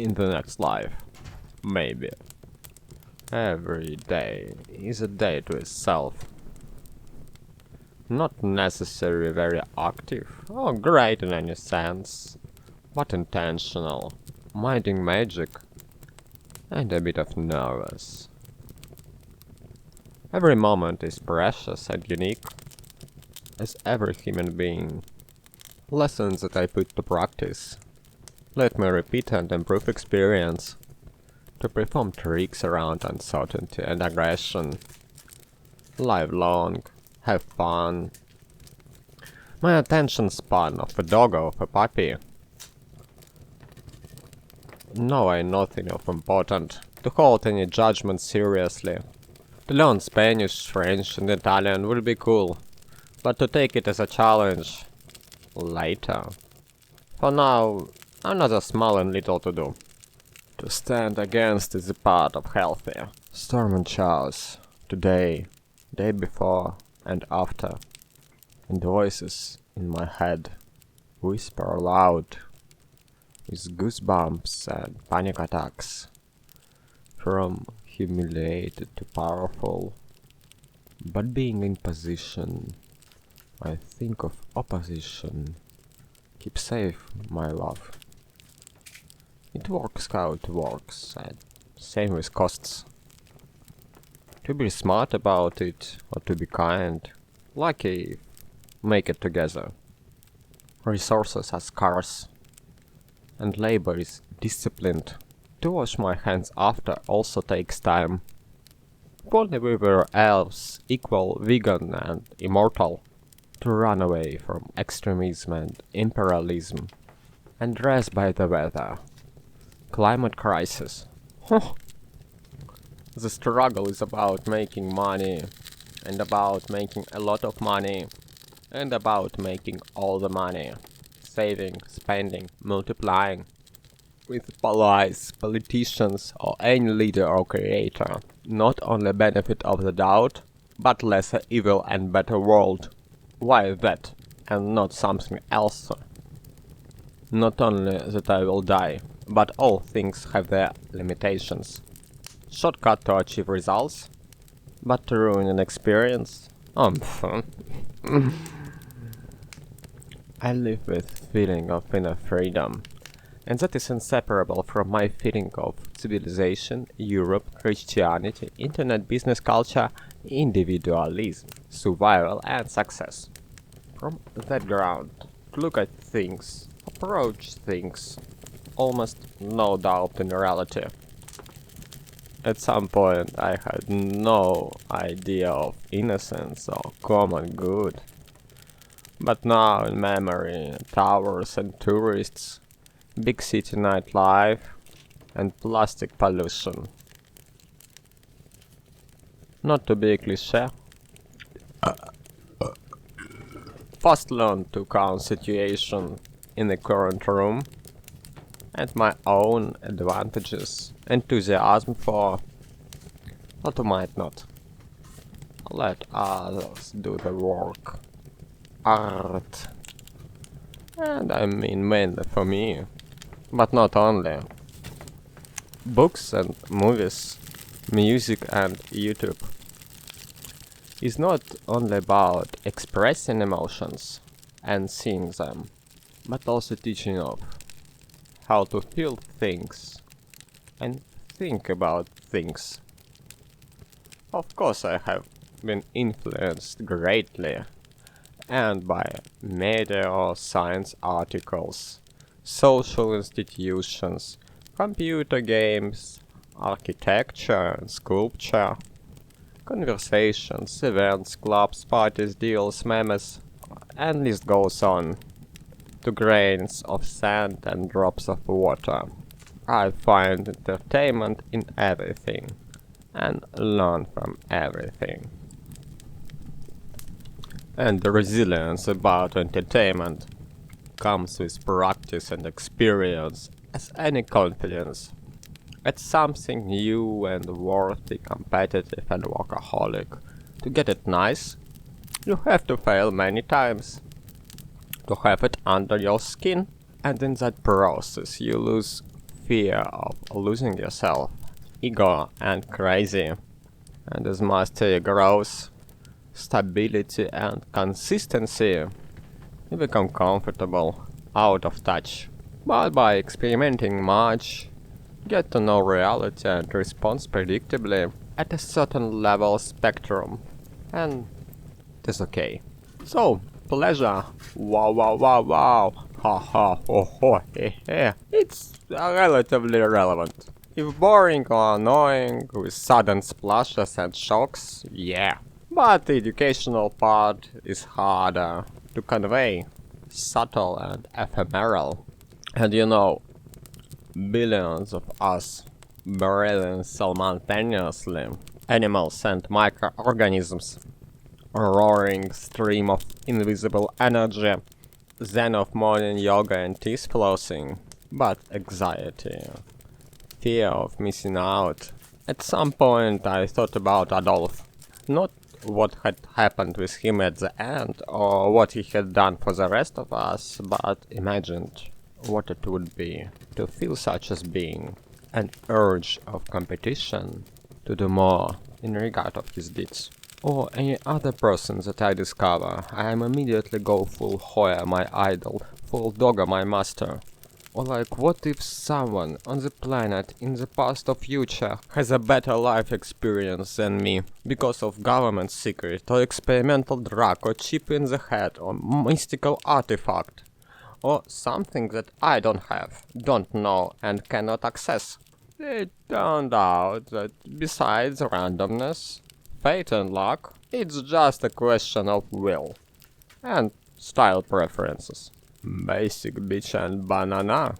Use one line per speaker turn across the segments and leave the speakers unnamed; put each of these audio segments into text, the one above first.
in the next life. Maybe. Every day is a day to itself. Not necessarily very active or great in any sense, but intentional, minding magic, and a bit of nervous. Every moment is precious and unique, as every human being. Lessons that I put to practice. Let me repeat and improve experience. To perform tricks around uncertainty and aggression. Live long, have fun. My attention span of a dog or of a puppy. No, I nothing of important. To hold any judgment seriously. To learn Spanish, French and Italian will be cool, but to take it as a challenge later. For now, another small and little to do. To stand against is a part of healthy. Storm and showers. Today, day before and after. And voices in my head whisper loud with goosebumps and panic attacks. From humiliated to powerful. But being in position, I think of opposition. Keep safe, my love. It works how it works, and same with costs. To be smart about it, or to be kind, lucky, make it together. Resources are scarce, and labor is disciplined. To wash my hands after also takes time. If only we were elves, equal, vegan and immortal. To run away from extremism and imperialism. And dress by the weather. Climate crisis. The struggle is about making money. And about making a lot of money. And about making all the money. Saving, spending, multiplying. With allies, politicians, or any leader or creator. Not only benefit of the doubt, but lesser evil and better world. Why that, and not something else? Not only that I will die, but all things have their limitations. Shortcut to achieve results, but to ruin an experience? I live with feeling of inner freedom. And that is inseparable from my feeling of civilization, Europe, Christianity, internet business culture, individualism, survival and success. From that ground, to look at things, approach things, almost no doubt in reality. At some point I had no idea of innocence or common good. But now in memory, towers and tourists, big city nightlife, and plastic pollution. Not to be a cliché. First learn to count situation in the current room, and my own advantages, enthusiasm for, what might not. Let others do the work. Art. And I mean mainly for me. But not only. Books and movies, music and YouTube is not only about expressing emotions and seeing them, but also teaching of how to feel things and think about things. Of course I have been influenced greatly and by media or science articles, social institutions, computer games, architecture and sculpture, conversations, events, clubs, parties, deals, memes, and list goes on, to grains of sand and drops of water. I find entertainment in everything, and learn from everything. And the resilience about entertainment comes with practice and experience as any confidence. It's something new and worthy, competitive and workaholic. To get it nice, you have to fail many times. To have it under your skin, and in that process you lose fear of losing yourself, ego and crazy. And as mastery grows, stability and consistency, you become comfortable, out of touch. But by experimenting much, get to know reality and respond predictably at a certain level spectrum, and it's okay. So, pleasure. Wow, wow, wow, wow. Ha ha, ho ho, he he. It's relatively relevant. If boring or annoying, with sudden splashes and shocks, yeah. But the educational part is harder to convey, subtle and ephemeral. And you know, billions of us breathing simultaneously, animals and microorganisms, a roaring stream of invisible energy, zen of morning yoga and teeth flossing, but anxiety, fear of missing out. At some point I thought about Adolf, not what had happened with him at the end or what he had done for the rest of us, but imagined what it would be to feel such as being, an urge of competition to do more in regard of his deeds. Or any other person that I discover, I am immediately go full Hoya my idol, full dogga my master. Or like, what if someone on the planet in the past or future has a better life experience than me because of government secret or experimental drug or chip in the head or mystical artifact? Or something that I don't have, don't know and cannot access. It turned out that besides randomness, fate and luck, it's just a question of will and style preferences. Basic bitch and banana.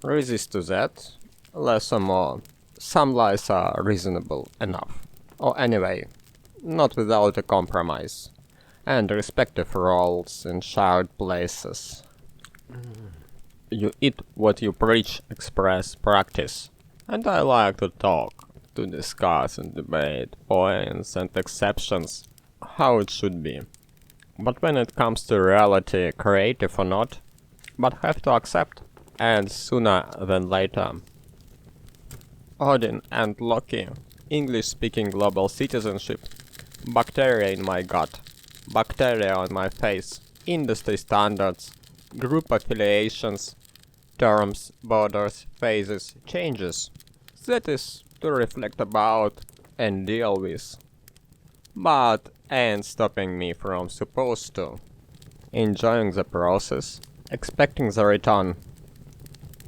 Resist to that, less or more. Some lies are reasonable enough. Or anyway, not without a compromise. And respective roles in shared places. You eat what you preach, express, practice. And I like to talk, to discuss and debate points and exceptions, how it should be. But when it comes to reality, creative or not, but have to accept, and sooner than later. Odin and Loki, English-speaking global citizenship, bacteria in my gut, bacteria on my face, industry standards, group affiliations, terms, borders, phases, changes. That is to reflect about and deal with. But ain't stopping me from supposed to. Enjoying the process, expecting the return.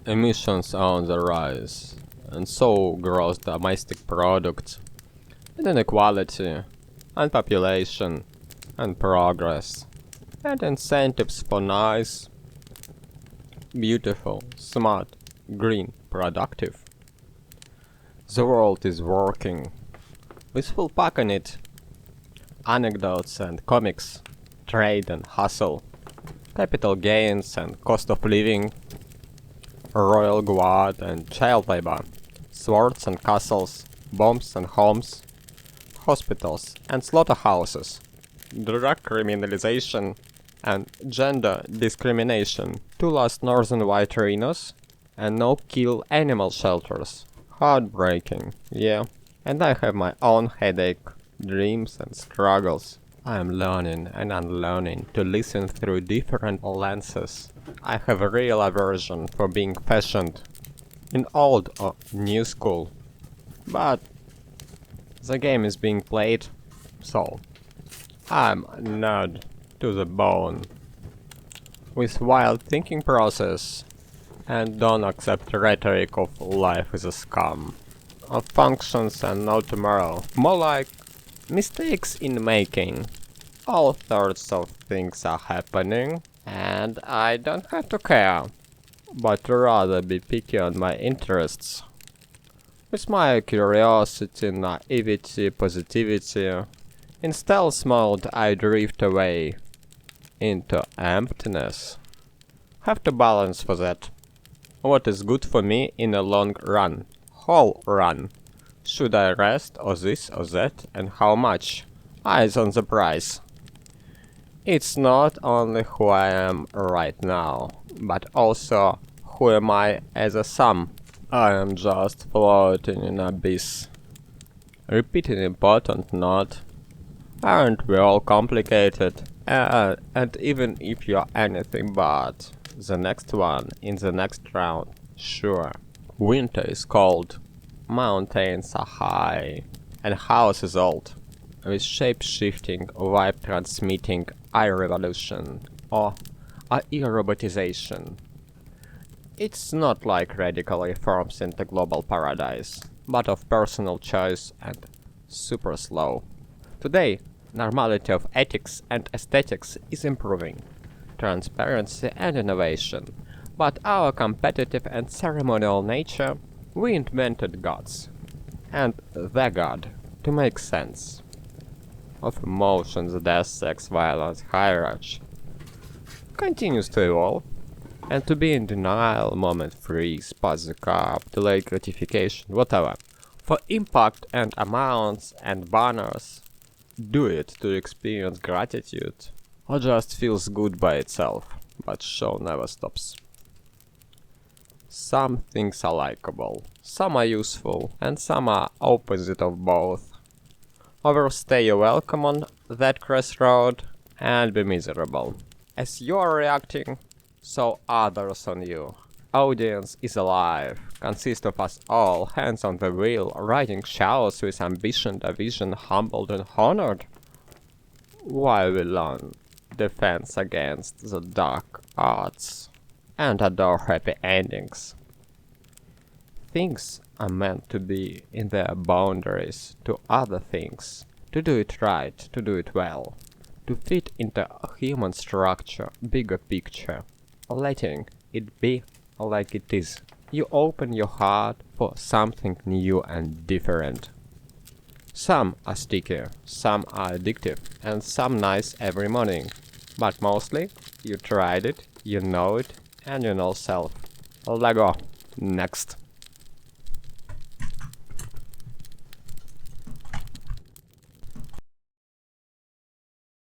Emissions are on the rise, and so grows domestic products, and inequality, and population, and progress, and incentives for nice, beautiful, smart, green, productive. The world is working, with full pack on it. Anecdotes and comics, trade and hustle, capital gains and cost of living, royal guard and child labor, swords and castles, bombs and homes, hospitals and slaughterhouses, drug criminalization and gender discrimination, 2 last northern white rhinos, and no-kill animal shelters. Heartbreaking, yeah. And I have my own headache, dreams and struggles. I am learning and unlearning to listen through different lenses. I have a real aversion for being fashioned in old or new school. But the game is being played, so I'm a nerd to the bone. With wild thinking process, and don't accept rhetoric of life is a scam. Of functions and no tomorrow. More like mistakes in making. All sorts of things are happening, and I don't have to care, but rather be picky on my interests. With my curiosity, naivety, positivity, in stealth mode I drift away into emptiness. Have to balance for that. What is good for me in a long run? Whole run. Should I rest or this or that, and how much? Eyes on the prize. It's not only who I am right now, but also who am I as a sum I am just floating in abyss. Repeating important note. Aren't we all complicated? And even if you're anything but the next one in the next round, sure. Winter is cold, mountains are high, and house is old, with shape-shifting, vibe-transmitting eye-revolution, or e-robotization. It's not like radical reforms into global paradise, but of personal choice and super slow. Today, normality of ethics and aesthetics is improving, transparency and innovation, but our competitive and ceremonial nature, we invented gods, and the god, to make sense of emotions, death, sex, violence, hierarchy, continues to evolve, and to be in denial, moment freeze, pause the cup, delay gratification, whatever. For impact and amounts and banners, do it to experience gratitude, or just feels good by itself, but show never stops. Some things are likable, some are useful, and some are opposite of both. Overstay your welcome on that crossroad and be miserable. As you are reacting, so others on you. Audience is alive, consists of us all, hands on the wheel, riding showers with ambition, a vision humbled and honored. While we learn defense against the dark arts and adore happy endings. Things are meant to be in their boundaries to other things, to do it right, to do it well, to fit into a human structure, bigger picture, letting it be like it is. You open your heart for something new and different. Some are sticky, some are addictive, and some nice every morning. But mostly, you tried it, you know it, and you know self. Lego. Next.